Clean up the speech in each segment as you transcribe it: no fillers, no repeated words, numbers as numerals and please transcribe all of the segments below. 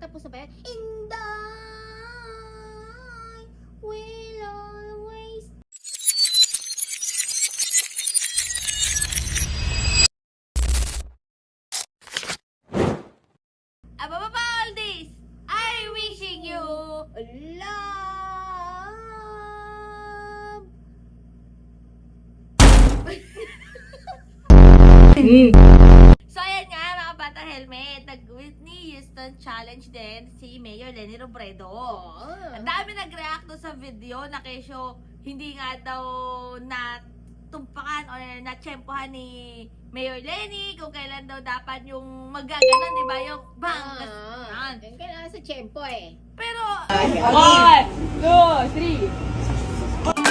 Tapos na ba yan? And I will always... Ababa all this, I wishing you love. So ayan nga mga bata helmet, nag-Whitney Houston challenge din si Mayor Leni Robredo. Ang dami nag-react doon sa video na kesyo hindi nga daw natumpakan o natsyempohan ni Mayor Leni kung kailan daw dapat yung magaganon, di ba? Yung bang! Yan. Yan kailangan sa tiyempo eh. Pero, 1, 2, 3.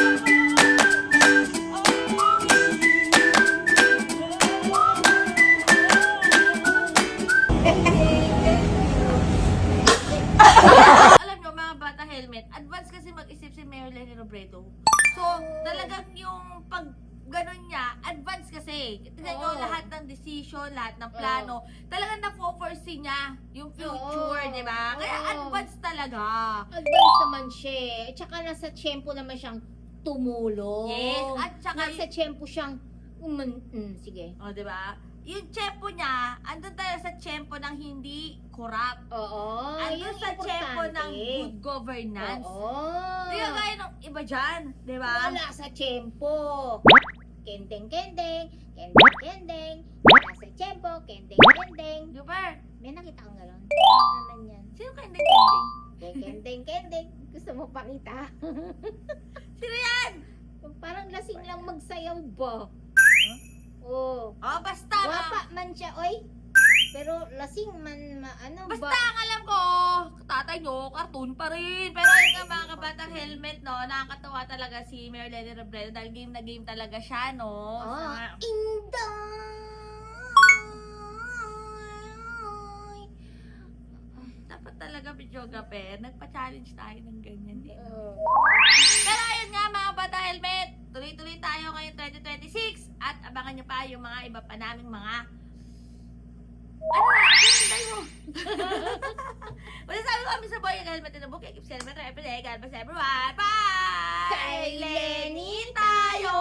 alam nyo mga bata helmet, advance kasi mag-isip si Mayor Leni Robredo. So, talagang yung pag ganon niya, advance kasi. Tignan nyo Oo. lahat ng decision, lahat ng plano. Talagang na-foresee niya yung future, Oo. di ba? Kaya Oo. advance talaga. Advance naman siya eh. At saka nasa tiyempo naman siyang tumulong. Yes, at saka nasa tiyempo siyang sige. O, di ba? Yung tiyempo niya, andun tayo sa tiyempo ng hindi corrupt. Oo. Andun yun sa tiyempo importante. ng good governance. Oo. Di ba gaya ng iba dyan, di ba? Wala sa tiyempo. Kendeng, kendeng. Kendeng, kendeng. Wala sa tiyempo. Kendeng, kendeng. Super. May nakita kang gano'n? Ano naman yan? Sino kayo nag-ending? Kendeng, kendeng. Gusto mo pakita? Sino yan? Parang lasing lang magsayaw ba? Oo. Oh, basta Wapa man siya, oy. Pero lasing man, ano Basta ba? ang alam ko, tatay nyo, cartoon pa rin. Pero ayun nga mga kabatang helmet, no, nakakatawa talaga si Mayor Leni Robredo dahil game na game talaga siya, no. Oh, Sa- Inday. dapat talaga videographer, nagpa-challenge tayo ng ganyan eh. Oh. Pero ayun nga mga bata helmet, tuloy-tuloy tayo ngayong 2026 at abangan nyo pa yung mga iba pa naming mga ano na, hintay mo. Wala sabi ko kami sa boy, helmet in the book, keep helmet every day, God bless everyone. Bye! Kay Lenny tayo!